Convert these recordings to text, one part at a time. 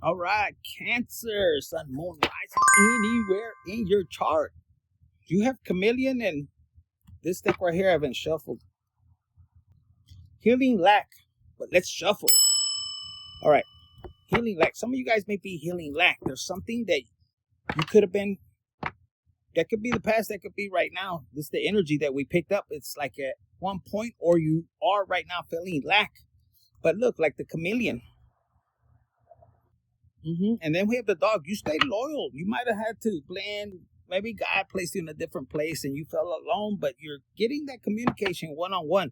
All right, Cancer, Sun, Moon, rising anywhere in your chart. You have Chameleon, and this deck right here I haven't shuffled. Healing lack, but let's shuffle. All right, healing lack. Some of you guys may be healing lack. There's something that you could have been. That could be the past. That could be right now. This is the energy that we picked up. It's like at one point, or you are right now feeling lack. But look, like the chameleon. And then we have the dog. You stayed loyal. You might have had to blend. Maybe God placed you in a different place and you felt alone, but you're getting that communication one-on-one.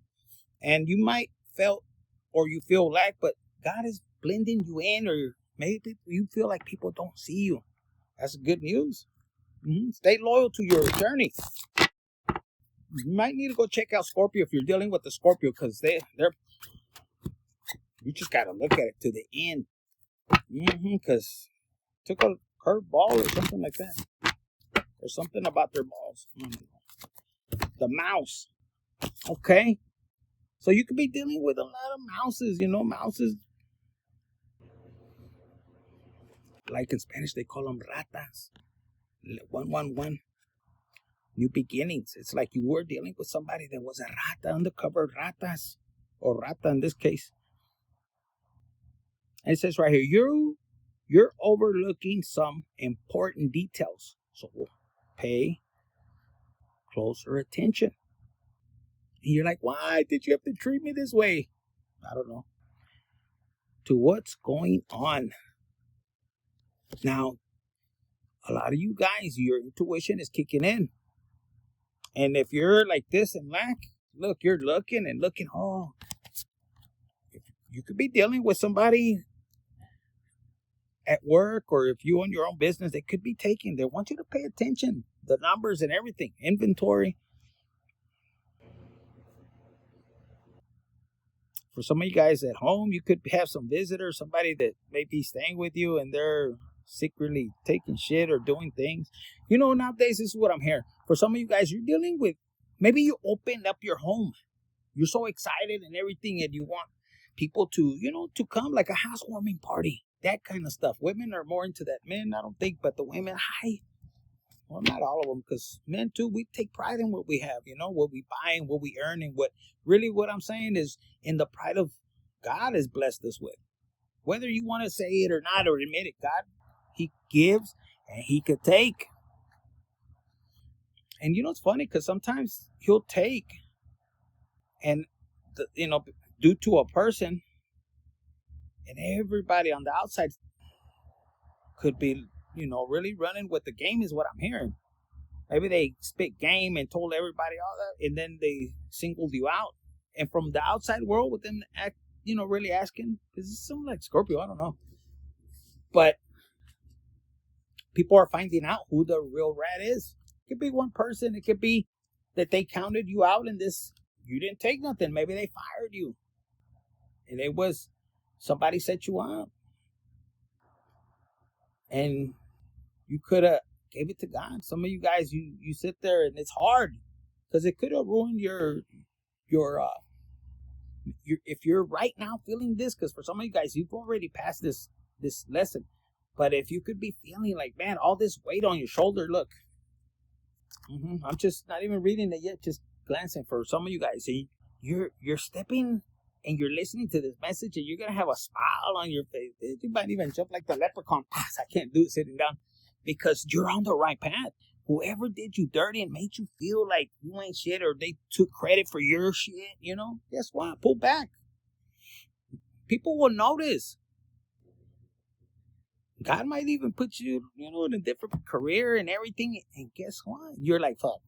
And you might felt or you feel lack, but God is blending you in, or maybe you feel like people don't see you. That's good news. Stay loyal to your journey. You might need to go check out Scorpio if you're dealing with the Scorpio, because they're you just got to look at it to the end. Because took a curved ball or something like that. Or something about their balls. The mouse. Okay. So you could be dealing with a lot of mouses. Mouses. Like in Spanish, they call them ratas. 111. New beginnings. It's like you were dealing with somebody that was a rata, undercover ratas. Or rata in this case. And it says right here, you're overlooking some important details. So pay closer attention. And you're like, why did you have to treat me this way? I don't know. To what's going on. Now, a lot of you guys, your intuition is kicking in. And if you're like this and lack, look, you're looking and looking. Oh, you could be dealing with somebody at work, or if you own your own business, they could be taking. They want you to pay attention. The numbers and everything. Inventory. For some of you guys at home, you could have some visitors, somebody that may be staying with you, and they're secretly taking shit or doing things. Nowadays, this is what I'm hearing. For some of you guys, you're dealing with, maybe you opened up your home. You're so excited and everything, and you want people to, to come, like a housewarming party. That kind of stuff. Women are more into that. Men, I don't think, but the women, well, not all of them, because men too, we take pride in what we have, what we buy and what we earn, and what I'm saying is in the pride of God has blessed us with. Whether you want to say it or not, or admit it, God, He gives and He could take. And it's funny, because sometimes He'll take, and due to a person, and everybody on the outside could be, really running with the game, is what I'm hearing. Maybe they spit game and told everybody all that, and then they singled you out. And from the outside world, with them really asking, because it's something like Scorpio, I don't know. But people are finding out who the real rat is. It could be one person. It could be that they counted you out in this. You didn't take nothing. Maybe they fired you. And it was somebody set you up. And you could have gave it to God. Some of you guys, you sit there and it's hard, because it could have ruined your if you're right now feeling this, because for some of you guys, you've already passed this lesson. But if you could be feeling like, man, all this weight on your shoulder, look. I'm just not even reading it yet, just glancing. For some of you guys, you're stepping and you're listening to this message, and you're gonna have a smile on your face. You might even jump like the leprechaun. I can't do it sitting down, because you're on the right path. Whoever did you dirty and made you feel like you ain't shit, or they took credit for your shit, guess what? Pull back. People will notice. God might even put you, in a different career and everything. And guess what? You're like, fuck,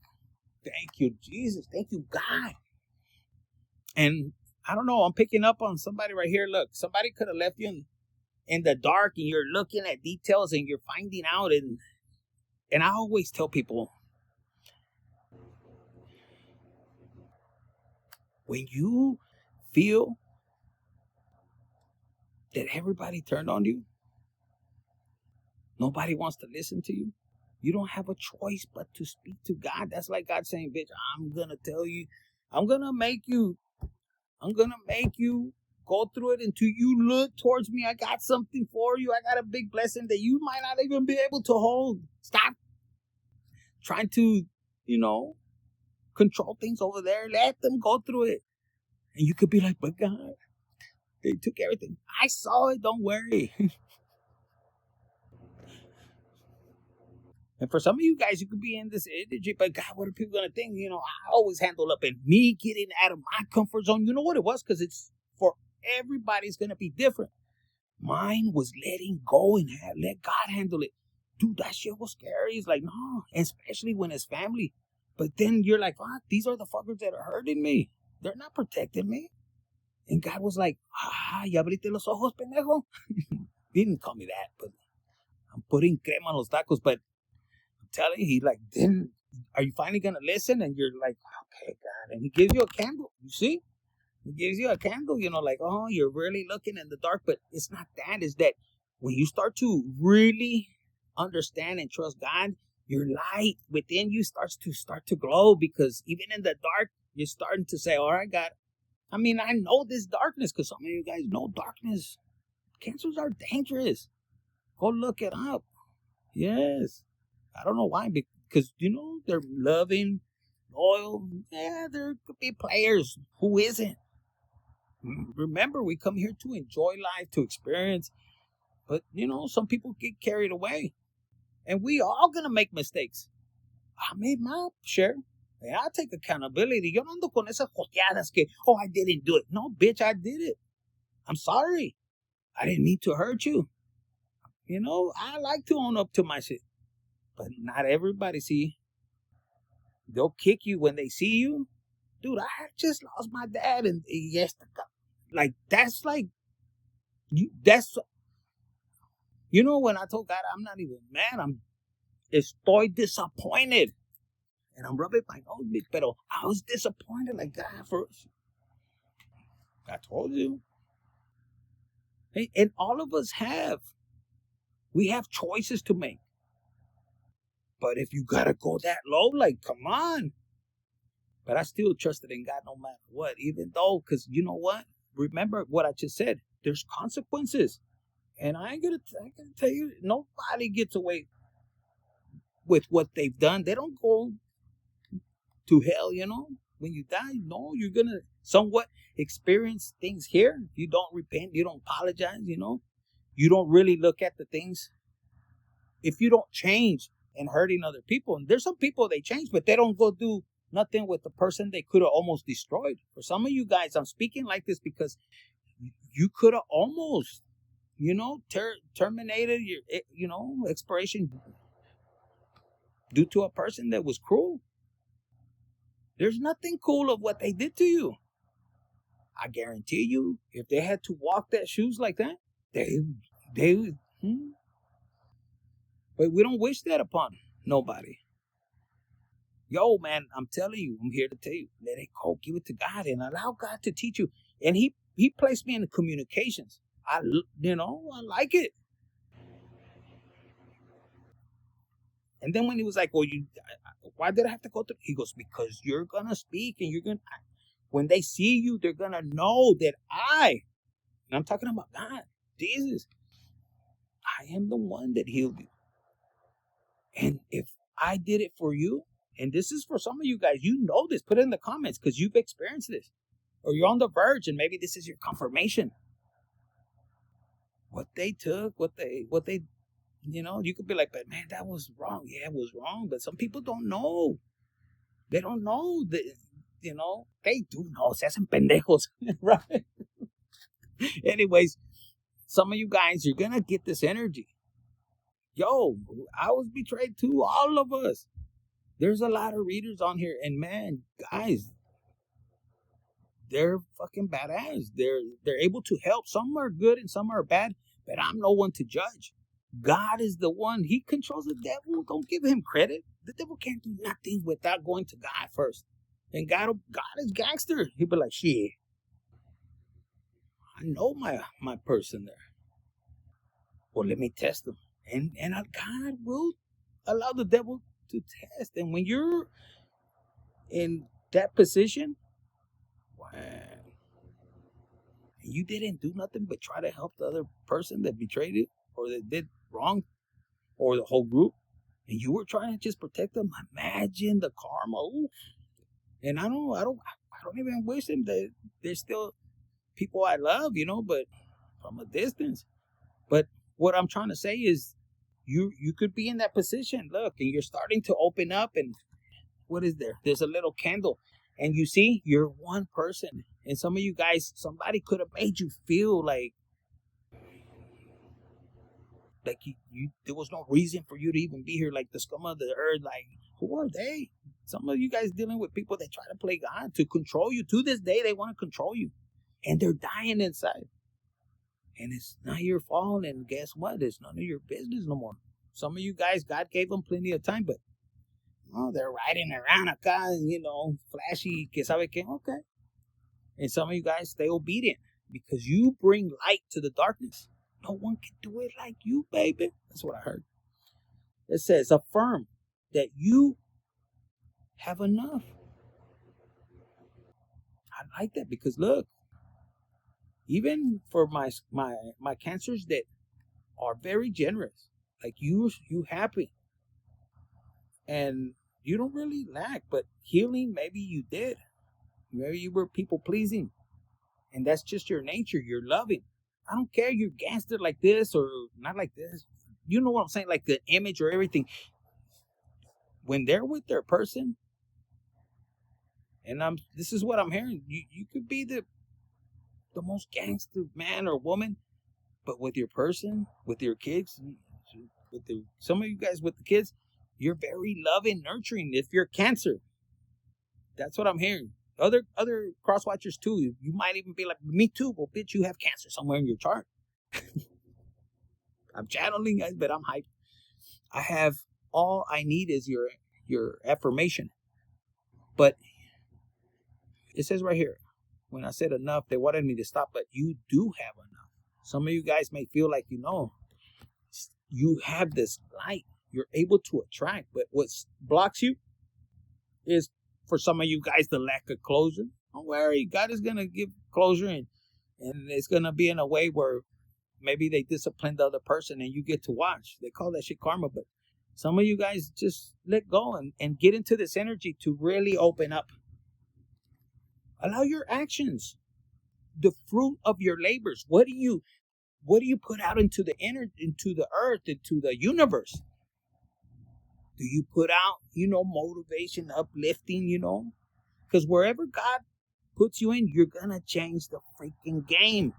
thank you, Jesus. Thank you, God. And I don't know, I'm picking up on somebody right here. Look, somebody could have left you in the dark, and you're looking at details and you're finding out. And I always tell people, when you feel that everybody turned on you, nobody wants to listen to you, you don't have a choice but to speak to God. That's like God saying, bitch, I'm going to tell you, I'm going to make you go through it until you look towards me. I got something for you. I got a big blessing that you might not even be able to hold. Stop trying to, control things over there. Let them go through it. And you could be like, but God, they took everything. I saw it. Don't worry. And for some of you guys, you could be in this energy, but God, what are people going to think? I always handle up, and me getting out of my comfort zone. You know what it was? Because it's for everybody's going to be different. Mine was letting go and let God handle it. Dude, that shit was scary. It's like, no, especially when it's family. But then you're like, fuck, these are the fuckers that are hurting me. They're not protecting me. And God was like, ya abriste los ojos, pendejo. He didn't call me that, but I'm putting crema on los tacos. But I'm telling you, he's like, then are you finally going to listen? And you're like, okay, God. And he gives you a candle. You see? He gives you a candle, like, oh, you're really looking in the dark. But it's not that. It's that when you start to really understand and trust God, your light within you starts to glow, because even in the dark, you're starting to say, all right, God. I mean, I know this darkness, because some of you guys know darkness. Cancers are dangerous. Go look it up. Yes. I don't know why, because, they're loving, loyal. Yeah, there could be players. Who isn't? Remember, we come here to enjoy life, to experience. But, some people get carried away. And we all going to make mistakes. I made my share. And I take accountability. Yo no ando con esas joteadas que, I didn't do it. No, bitch, I did it. I'm sorry. I didn't mean to hurt you. I like to own up to my shit. But not everybody, see. They'll kick you when they see you. Dude, I just lost my dad. And yes, that's like, when I told God, I'm not even mad. Estoy disappointed. And I'm rubbing my nose, pero I was disappointed. Like, God, first. I told you. Hey, and all of us we have choices to make. But if you gotta go that low, like, come on. But I still trusted in God no matter what, even though, because you know what? Remember what I just said. There's consequences. And I ain't gonna tell you, nobody gets away with what they've done. They don't go to hell, when you die. No, you're gonna somewhat experience things here. You don't repent, you don't apologize, you don't really look at the things. If you don't change and hurting other people, and there's some people they change, but they don't go do nothing with the person they could have almost destroyed. For some of you guys, I'm speaking like this because you could have almost, terminated your, expiration due to a person that was cruel. There's nothing cool of what they did to you. I guarantee you, if they had to walk their shoes like that, they. But we don't wish that upon nobody. Yo, man, I'm telling you, I'm here to tell you, let it go, give it to God, and allow God to teach you. And He placed me in the communications. I like it. And then when he was like, well, why did I have to go through? He goes, because you're going to speak, and when they see you, they're going to know that and I'm talking about God, Jesus, I am the one that healed you. And if I did it for you, and this is for some of you guys, this, put it in the comments, because you've experienced this, or you're on the verge, and maybe this is your confirmation. What they took, what they, you could be like, but man, that was wrong. Yeah, it was wrong. But some people don't know. They don't know that, they do know. Se hacen pendejos, right? Anyways, some of you guys, you're going to get this energy. Yo, I was betrayed too. All of us. There's a lot of readers on here. And man, guys, they're fucking badass. They're able to help. Some are good and some are bad. But I'm no one to judge. God is the one. He controls the devil. Don't give him credit. The devil can't do nothing without going to God first. And God is gangster. He'll be like, shit, I know my person there. Well, let me test him. And God will allow the devil to test. And when you're in that position, wow, And you didn't do nothing but try to help the other person that betrayed you or that did wrong, or the whole group, and you were trying to just protect them. Imagine the karma. Ooh. And I don't even wish them that they're still people I love, but from a distance. But what I'm trying to say is, you could be in that position. Look, and you're starting to open up, and what is there? There's a little candle, and you see, you're one person, and some of you guys, somebody could have made you feel like you there was no reason for you to even be here, like the scum of the earth. Like, who are they? Some of you guys dealing with people that try to play God to control you. To this day, they want to control you, and they're dying inside. And it's not your fault. And guess what? It's none of your business no more. Some of you guys, God gave them plenty of time, but they're riding around acá, flashy, que sabe que, okay. And some of you guys, stay obedient because you bring light to the darkness. No one can do it like you, baby. That's what I heard. It says, affirm that you have enough. I like that because look, even for my cancers that are very generous, like you happy, and you don't really lack, but healing, maybe you did. Maybe you were people pleasing, and that's just your nature. You're loving. I don't care you're gangster like this or not like this. You know what I'm saying? Like the image or everything. When they're with their person, and this is what I'm hearing. You could be the most gangster man or woman, but with your person, with your kids, some of you guys with the kids, you're very loving, nurturing. If you're Cancer, that's what I'm hearing. Other cross watchers too. You might even be like, me too. Well, bitch, you have Cancer somewhere in your chart. I'm channeling, guys, but I'm hyped. I have all I need is your affirmation. But it says right here, when I said enough, they wanted me to stop, but you do have enough. Some of you guys may feel like, you have this light. You're able to attract, but what blocks you is, for some of you guys, the lack of closure. Don't worry, God is going to give closure, and it's going to be in a way where maybe they discipline the other person and you get to watch. They call that shit karma, but some of you guys just let go and get into this energy to really open up. Allow your actions, the fruit of your labors. What do you put out into the earth, into the universe? Do you put out, motivation, uplifting, Because wherever God puts you in, you're going to change the freaking game.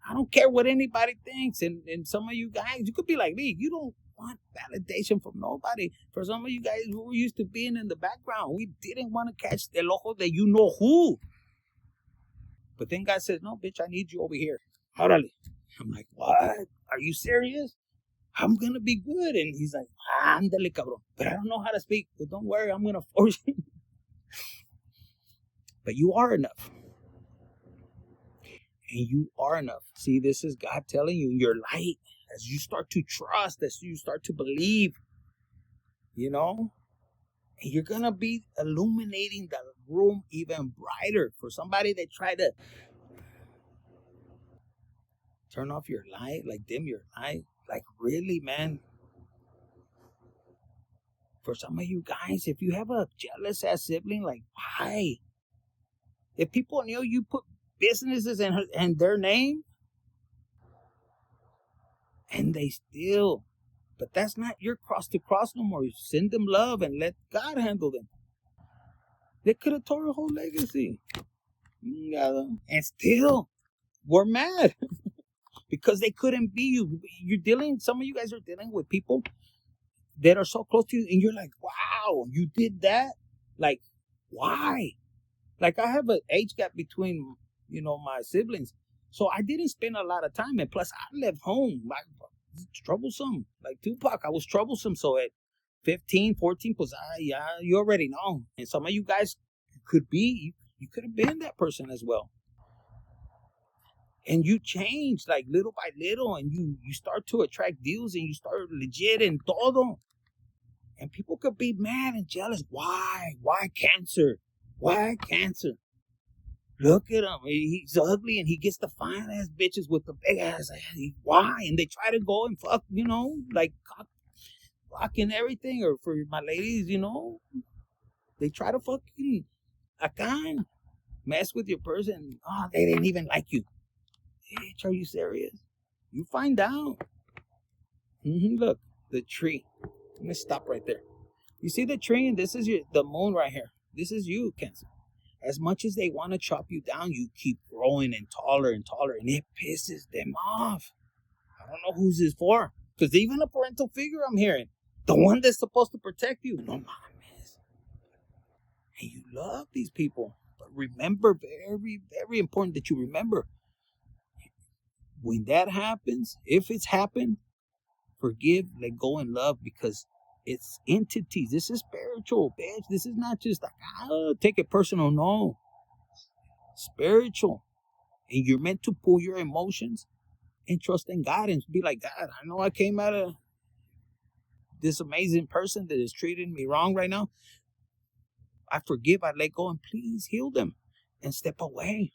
I don't care what anybody thinks. And some of you guys, you could be like me. You don't want validation from nobody. For some of you guys who were used to being in the background, we didn't want to catch the ojo that you know who. But then God says, no, bitch, I need you over here. Órale. I'm like, what? Are you serious? I'm going to be good. And he's like, ándale, cabrón. But I don't know how to speak. Well, don't worry. I'm going to force you. But you are enough. And you are enough. See, this is God telling you, your light, as you start to trust, as you start to believe, and you're going to be illuminating the room even brighter. For somebody that tried to turn off your light, like dim your light, like really, man. For some of you guys, if you have a jealous ass sibling, like why? If people knew you put businesses in their name, and they still, but that's not your cross to cross no more. You send them love and let God handle them. They could have tore a whole legacy. And still, we're mad because they couldn't be you. Some of you guys are dealing with people that are so close to you, and you're like, wow, you did that? Like, why? Like, I have an age gap between, my siblings. So I didn't spend a lot of time. And plus, I left home. Like, troublesome. Like Tupac, I was troublesome. So at 15, 14, you already know. And some of you guys you could have been that person as well. And you change, like, little by little. And you start to attract deals, and you start legit and todo. And people could be mad and jealous. Why? Why Cancer? Why Cancer? Look at him. He's ugly and he gets the fine ass bitches with the big ass. Why? And they try to go and fuck, like fucking everything. Or for my ladies, they try to fucking acá, mess with your person. Oh, they didn't even like you. Bitch, are you serious? You find out. Look, the tree. Let me stop right there. You see the tree? And this is the moon right here. This is you, Cancer. As much as they want to chop you down, you keep growing and taller, and it pisses them off. I don't know who's this for. Because even a parental figure I'm hearing, the one that's supposed to protect you, no mames. And you love these people. But remember, very, very important that you remember, when that happens, if it's happened, forgive, let go, and love, because it's entities. This is spiritual, bitch. This is not just like, take it personal. No. Spiritual. And you're meant to pull your emotions and trust in God and be like, God, I know I came out of this amazing person that is treating me wrong right now. I forgive, I let go, and please heal them and step away.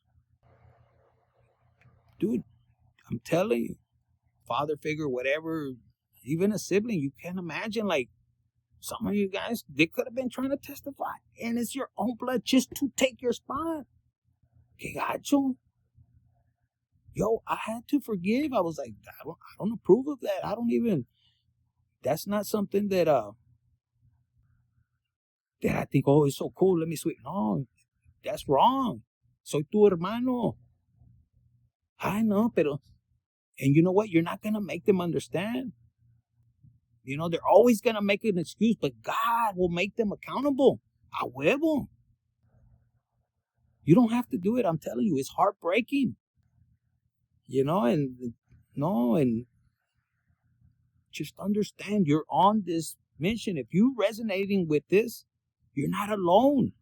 Dude, I'm telling you, father figure, whatever, even a sibling, you can't imagine, like, some of you guys, they could have been trying to testify, and it's your own blood just to take your spot. Que gacho. Yo, I had to forgive. I was like, I don't approve of that. That's not something that I think, oh, it's so cool, let me sweep. No, that's wrong. Soy tu hermano. I know, pero, and you know what? You're not going to make them understand. They're always going to make an excuse, but God will make them accountable. A huevo. You don't have to do it. I'm telling you, it's heartbreaking. And just understand you're on this mission. If you're resonating with this, you're not alone.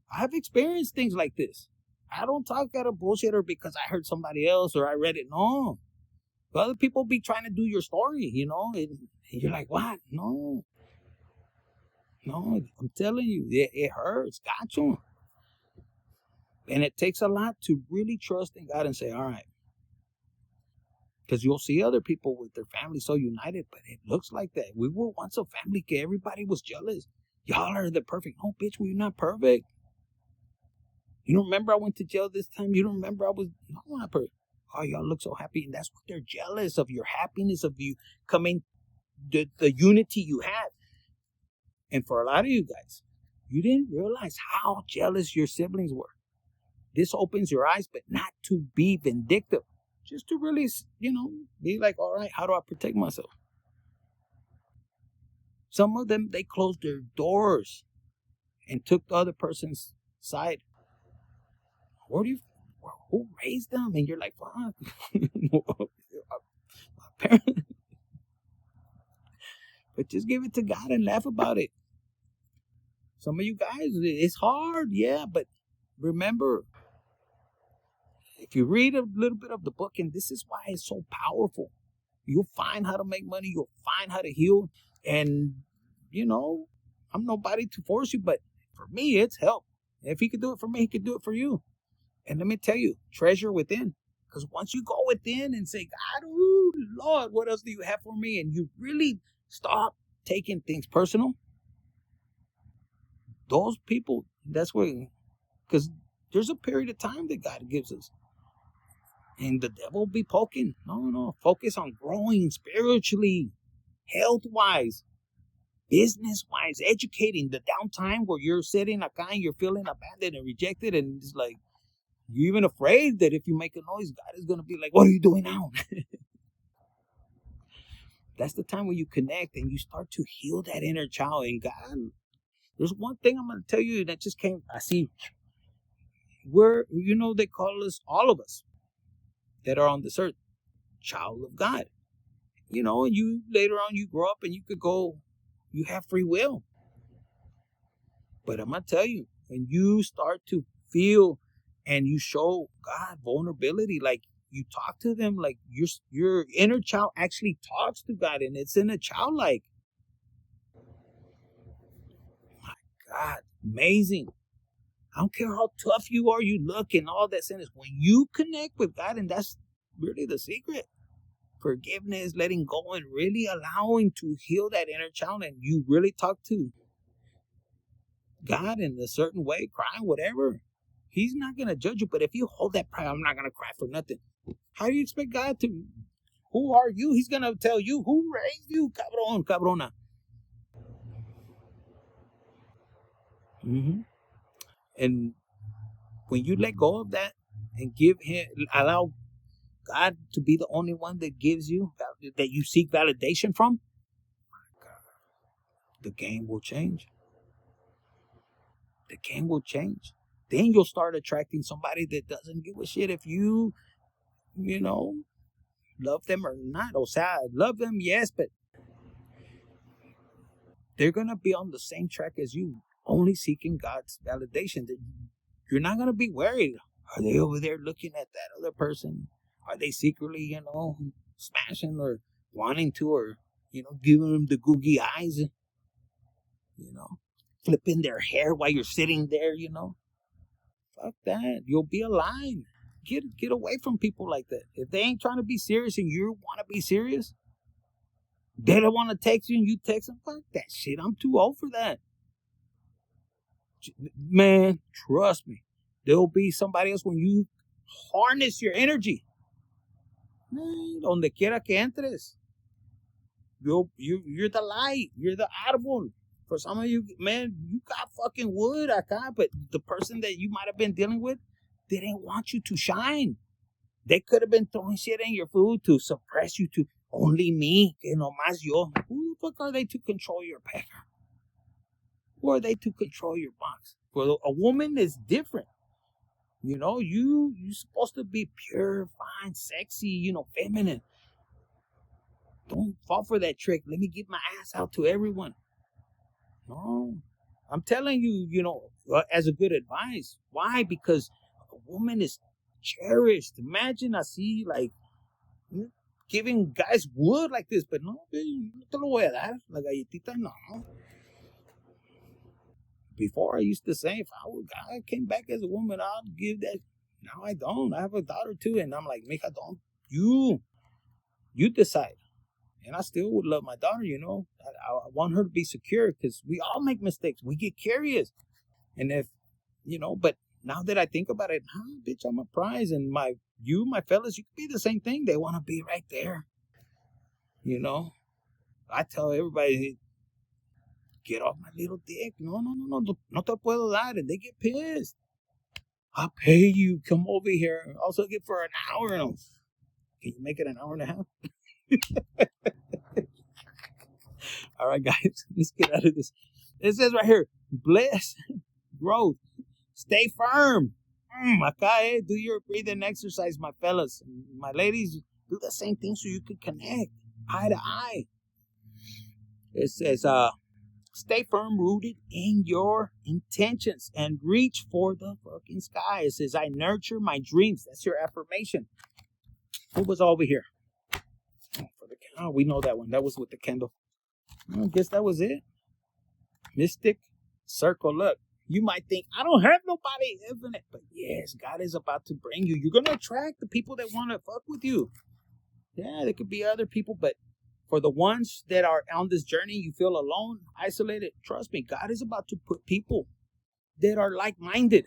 I've experienced things like this. I don't talk out of bullshit or because I heard somebody else or I read it. No. Other people be trying to do your story, and you're like, what? No, I'm telling you, it hurts. Got you. And it takes a lot to really trust in God and say, all right. Because you'll see other people with their family so united, but it looks like that. We were once a family. Everybody was jealous. Y'all are the perfect. No, bitch, we're not perfect. You don't remember I went to jail this time? You don't remember I'm not perfect. Oh, y'all look so happy. And that's what they're jealous of, your happiness, of you coming, the unity you have. And for a lot of you guys, you didn't realize how jealous your siblings were. This opens your eyes, but not to be vindictive. Just to really, be like, all right, how do I protect myself? Some of them, they closed their doors and took the other person's side. Who raised them? And you're like, fuck. But just give it to God and laugh about it. Some of you guys, it's hard, yeah, but remember, if you read a little bit of the book, and this is why it's so powerful, you'll find how to make money, you'll find how to heal, and, I'm nobody to force you, but for me, it's help. If he could do it for me, he could do it for you. And let me tell you, treasure within. Because once you go within and say, God, ooh, Lord, what else do you have for me? And you really stop taking things personal. Those people, that's where, because there's a period of time that God gives us. And the devil will be poking. No. Focus on growing spiritually, health-wise, business-wise, educating. The downtime where you're sitting acá and you're feeling abandoned and rejected, and it's like, you're even afraid that if you make a noise, God is going to be like, what are you doing now? That's the time when you connect and you start to heal that inner child. And God, there's one thing I'm going to tell you that just came. I see where, they call us, all of us that are on this earth, child of God. And you later on, you grow up and you could go, you have free will. But I'm going to tell you, when you start to feel and you show God vulnerability, like you talk to them, like your inner child actually talks to God, and it's in a childlike. My God, amazing. I don't care how tough you are, you look and all that sentence. When you connect with God, and that's really the secret. Forgiveness, letting go, and really allowing to heal that inner child, and you really talk to God in a certain way, crying, whatever. He's not going to judge you, but if you hold that pride, I'm not going to cry for nothing. How do you expect God to? Who are you? He's going to tell you who raised you, cabron, cabrona. And when you let go of that and allow God to be the only one that gives you, that you seek validation from, the game will change. The game will change. Then you'll start attracting somebody that doesn't give a shit if you love them or not. O sea, love them, yes, but they're going to be on the same track as you, only seeking God's validation. You're not going to be worried. Are they over there looking at that other person? Are they secretly, smashing or wanting to, or, giving them the googie eyes, flipping their hair while you're sitting there, Fuck that. You'll be alive. Get away from people like that. If they ain't trying to be serious and you want to be serious, they don't want to text you and you text them. Fuck that shit. I'm too old for that. Man, trust me. There'll be somebody else when you harness your energy. Man, donde quiera que entres. You're the light. You're the árbol. For some of you, man, you got fucking wood acá, but the person that you might have been dealing with, they didn't want you to shine. They could have been throwing shit in your food to suppress you, to only me, que nomás yo. Who the fuck are they to control your pecker? Who are they to control your box? For a woman is different. You're supposed to be pure, fine, sexy, feminine. Don't fall for that trick. Let me give my ass out to everyone. No. I'm telling you, as a good advice. Why? Because a woman is cherished. Imagine I see, like, giving guys wood like this, but no, no te lo voy a dar. La galletita, no. Before I used to say, if I came back as a woman, I'd give that. Now I don't. I have a daughter too, and I'm like, mija, don't. You decide. And I still would love my daughter, I want her to be secure, because we all make mistakes. We get curious. And if, but now that I think about it, bitch, I'm a prize. And my fellas, you could be the same thing. They want to be right there. I tell everybody, get off my little dick. No te puedo dar. And they get pissed. I'll pay you. Come over here. Also get for an hour. Can you make it an hour and a half? All right, guys, let's get out of this. It says right here, bless, growth, stay firm. Acá, do your breathing exercise, my fellas. My ladies, do the same thing so you can connect eye to eye. It says, stay firm rooted in your intentions and reach for the fucking sky. It says, I nurture my dreams. That's your affirmation. Who was over here? We know that one. That was with the candle. I guess that was it. Mystic circle. Look, you might think, I don't have nobody, isn't it? But yes, God is about to bring you. You're going to attract the people that want to fuck with you. Yeah, there could be other people, but for the ones that are on this journey, you feel alone, isolated, trust me, God is about to put people that are like-minded.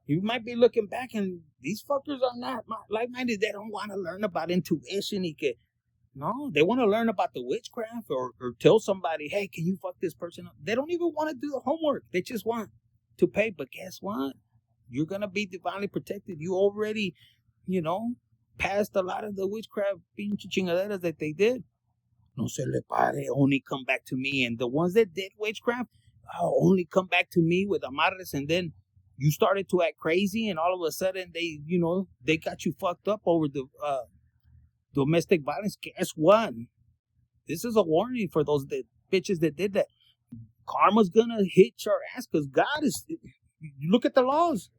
You might be looking back and these fuckers are not like-minded. They don't want to learn about intuition. No, they want to learn about the witchcraft or tell somebody, hey, can you fuck this person up? They don't even want to do the homework. They just want to pay. But guess what? You're going to be divinely protected. You already, passed a lot of the witchcraft pinche chingaderas that they did. No se le pare, only come back to me. And the ones that did witchcraft, only come back to me with amarres. And then you started to act crazy, and all of a sudden they got you fucked up over the domestic violence. Guess what? This is a warning for those bitches that did that. Karma's gonna hit your ass, because God is. Look at the laws.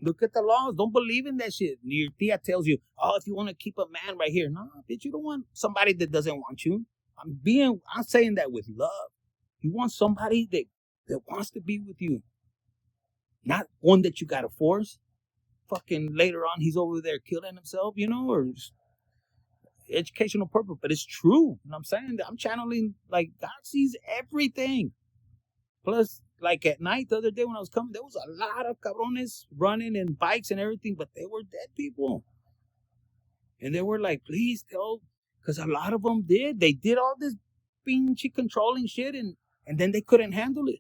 Look at the laws. Don't believe in that shit. Your tia tells you, if you want to keep a man right here. No, bitch, you don't want somebody that doesn't want you. I'm saying that with love. You want somebody that wants to be with you. Not one that you got to force. Fucking later on, he's over there killing himself, or just educational purpose. But it's true. And I'm saying that I'm channeling, like, God sees everything. Plus, like at night, the other day when I was coming, there was a lot of cabrones running and bikes and everything, but they were dead people. And they were like, please tell, because a lot of them did. They did all this pinche controlling shit, and then they couldn't handle it.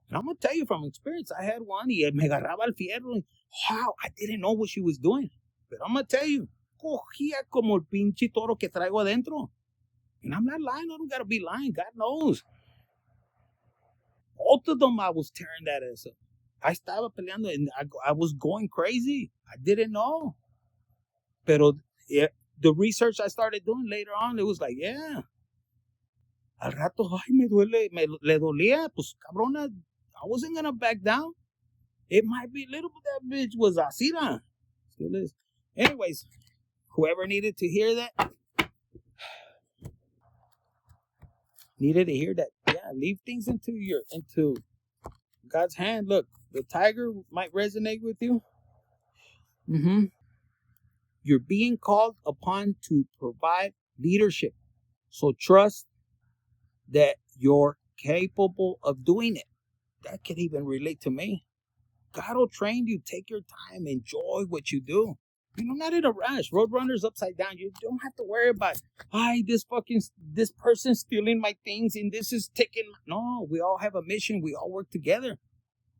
And I'm going to tell you from experience, I had one, y me agarraba el fierro. Wow, I didn't know what she was doing. But I'm going to tell you, cogía como el pinche toro que traigo adentro. And I'm not lying. I don't got to be lying. God knows. Both of them, I was tearing that ass up. I estaba peleando, and I was going crazy. I didn't know. Pero the research I started doing later on, it was like, yeah. Al rato, ay, me duele, le dolía. Pues, cabrona, I wasn't going to back down. It might be little, but that bitch was asira. Still is. Anyways, whoever needed to hear that, yeah, leave things into God's hand. Look, the tiger might resonate with you. You're being called upon to provide leadership. So trust that you're capable of doing it. That could even relate to me. God will train you. Take your time. Enjoy what you do. Not in a rush. Roadrunner's upside down. You don't have to worry about, this person's stealing my things and this is taking. No, we all have a mission. We all work together.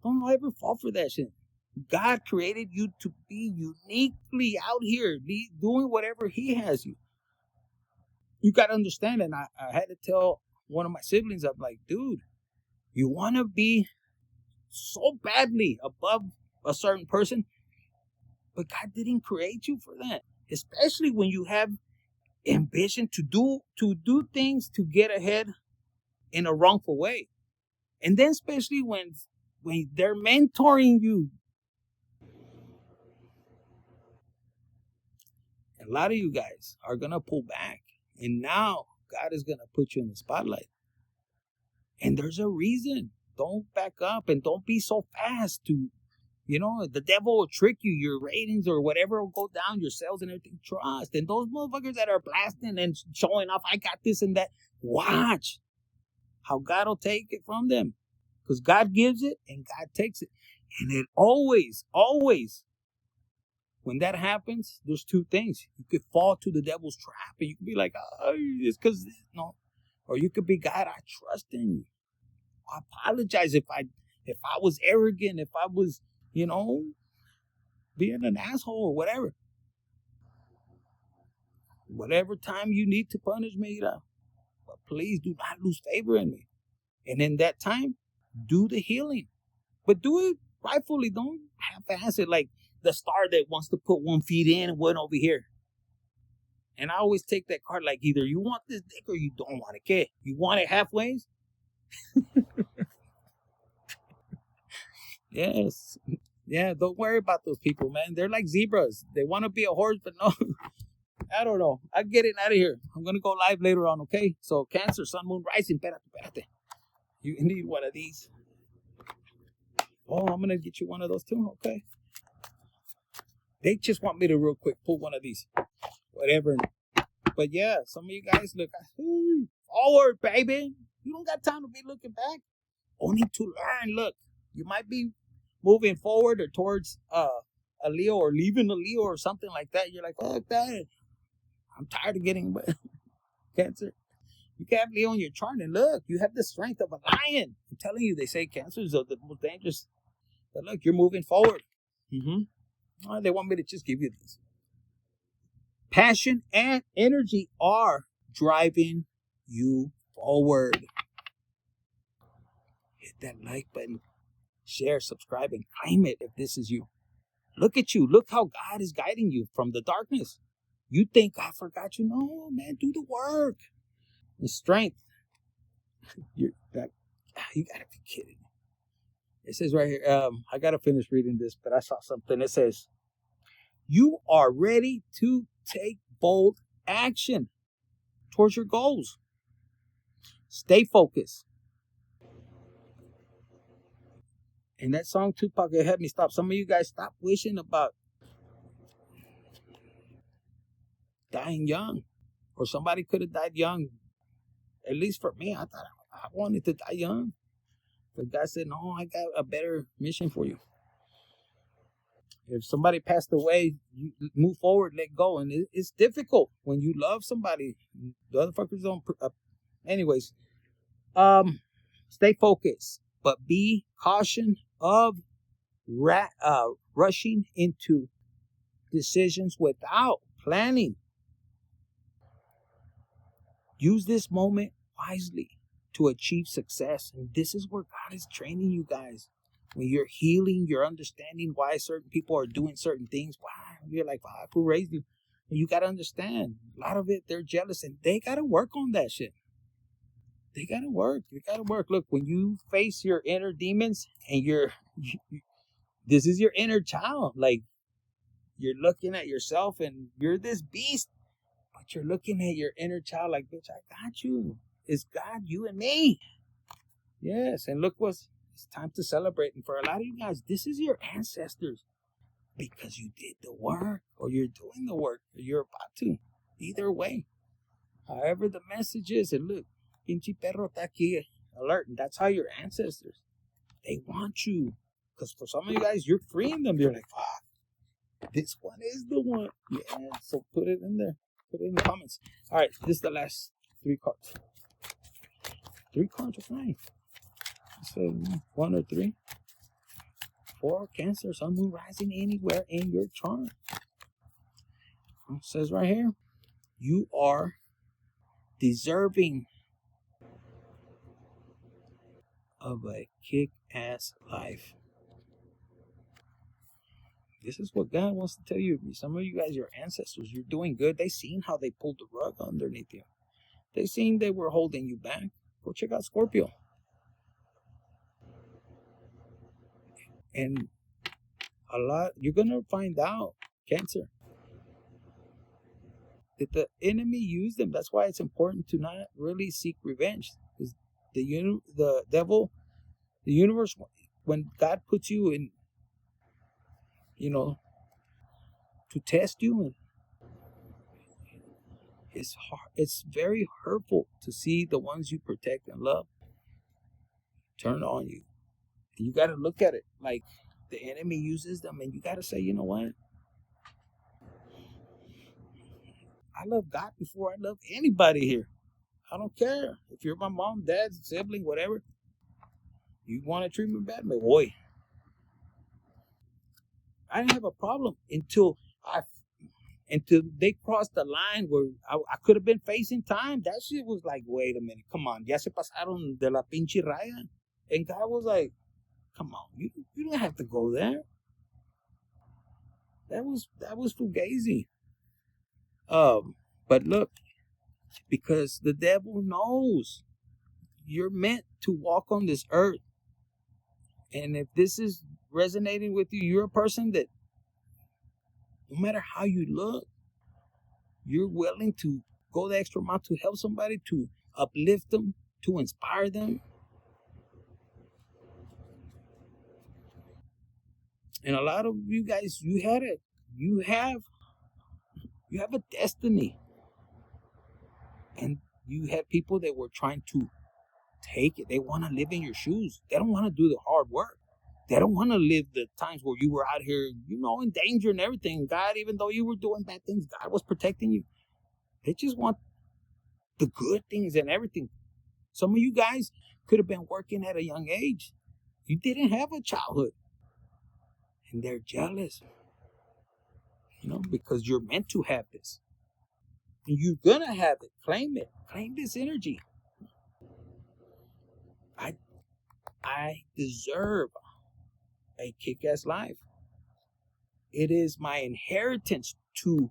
Don't ever fall for that shit. God created you to be uniquely out here, doing whatever He has you. You got to understand, and I had to tell one of my siblings, I'm like, dude, you want to be so badly above a certain person, but God didn't create you for that. Especially when you have ambition to do things to get ahead in a wrongful way. And then especially when they're mentoring you. A lot of you guys are going to pull back. And now God is going to put you in the spotlight. And there's a reason. Don't back up and don't be so fast to, the devil will trick you. Your ratings or whatever will go down, your sales and everything. Trust. And those motherfuckers that are blasting and showing off, I got this and that. Watch how God will take it from them. Because God gives it and God takes it. And it always, when that happens, there's two things. You could fall to the devil's trap and you could be like, it's because, no. Or you could be, God, I trust in you. I apologize if I was arrogant, if I was, being an asshole or whatever. Whatever time you need to punish me, but please do not lose favor in me. And in that time, do the healing. But do it rightfully. Don't half-ass it like the star that wants to put 1 foot in and 1 over here. And I always take that card like either you want this dick or you don't want it. Okay? You want it halfway? Yes. Yeah, don't worry about those people, man. They're like zebras. They want to be a horse, but no. I don't know. I'm getting out of here. I'm going to go live later on, okay? So Cancer, Sun, Moon, Rising. Espérate. You need one of these. Oh, I'm going to get you one of those too, okay? They just want me to real quick pull one of these. Whatever. But yeah, some of you guys look forward, baby. You don't got time to be looking back. Only to learn. Look, you might be moving forward or towards a Leo or leaving a Leo or something like that. You're like, oh, that. I'm tired of getting Cancer. You can have Leo in your chart and look, you have the strength of a lion. I'm telling you, they say Cancers are the most dangerous. But look, you're moving forward. They want me to just give you this. Passion and energy are driving you forward. Hit that like button, share, subscribe, and claim it if this is you. Look at you. Look how God is guiding you from the darkness. You think God forgot you? No, man, do the work. The strength. You gotta be kidding me. It says right here, I gotta finish reading this, but I saw something. It says, you are ready to take bold action towards your goals. Stay focused And that song, Tupac, it had me stop. Some of you guys stop wishing about dying young. Or somebody could have died young. At least for me, I thought I wanted to die young. But God said, no, I got a better mission for you. If somebody passed away, you move forward, let go. And it's difficult when you love somebody. The other fuckers don't. Anyways, stay focused, but be caution of rushing into decisions without planning. Use this moment wisely to achieve success. And this is where God is training you guys. When you're healing, you're understanding why certain people are doing certain things. Why? You're like, wow, who raised you? And you got to understand, a lot of it, they're jealous, and they got to work on that shit. They got to work. They got to work. Look, when you face your inner demons and this is your inner child. Like, you're looking at yourself and you're this beast, but you're looking at your inner child like, bitch, I got you. It's God, you, and me. Yes, and look it's time to celebrate. And for a lot of you guys, this is your ancestors because you did the work, or you're doing the work, or you're about to. Either way, however the message is, and look, pinche perro está aquí, alert. And that's how your ancestors, they want you. Because for some of you guys, you're freeing them. You're like, fuck, this one is the one. Yeah, so put it in there. Put it in the comments. All right, this is the last 3 cards. 3 cards are fine. So 1 or 3. 4, Cancer, Sun, Moon, Rising, anywhere in your chart. It says right here, you are deserving of a kick-ass life. This is what God wants to tell you. Some of you guys, your ancestors, you're doing good. They seen how they pulled the rug underneath you. They seen they were holding you back. Go check out Scorpio. And you're going to find out, Cancer, that the enemy used them. That's why it's important to not really seek revenge. Because the devil, the universe, when God puts you in, to test you, it's very hurtful to see the ones you protect and love turn on you. And you got to look at it like the enemy uses them, and you got to say, you know what? I love God before I love anybody here. I don't care if you're my mom, dad, sibling, whatever. You want to treat me bad, my boy. I didn't have a problem until they crossed the line where I could have been facing time. That shit was like, wait a minute, come on, ya se pasaron de la pinche raya. And God was like, come on, you don't have to go there. That was fugazi. But look, because the devil knows you're meant to walk on this earth. And if this is resonating with you, you're a person that no matter how you look, you're willing to go the extra mile to help somebody, to uplift them, to inspire them. And a lot of you guys, you had it. You have a destiny. And you have people that were trying to take it. They want to live in your shoes. They don't want to do the hard work. They don't want to live the times where you were out here, in danger and everything. God, even though you were doing bad things, God was protecting you. They just want the good things and everything. Some of you guys could have been working at a young age. You didn't have a childhood. And they're jealous. Because you're meant to have this. And you're going to have it. Claim it. Claim this energy. I deserve a kick-ass life. It is my inheritance to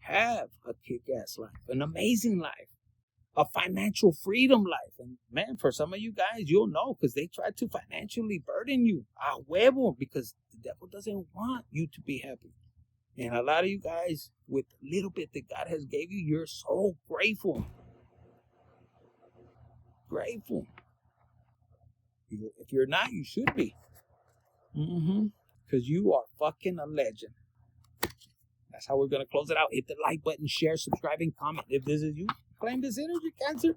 have a kick-ass life, an amazing life, a financial freedom life. And man, for some of you guys, you'll know because they try to financially burden you a huevo, because the devil doesn't want you to be happy. And a lot of you guys, with the little bit that God has gave you, you're so grateful. Grateful. If you're not, you should be. Because you are fucking a legend. That's how we're going to close it out. Hit the like button, share, subscribe, and comment. If this is you, claim this energy, Cancer.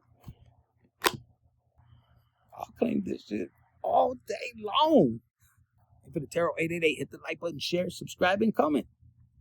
I'll claim this shit all day long. And for the Tarot 888, hit the like button, share, subscribe, and comment.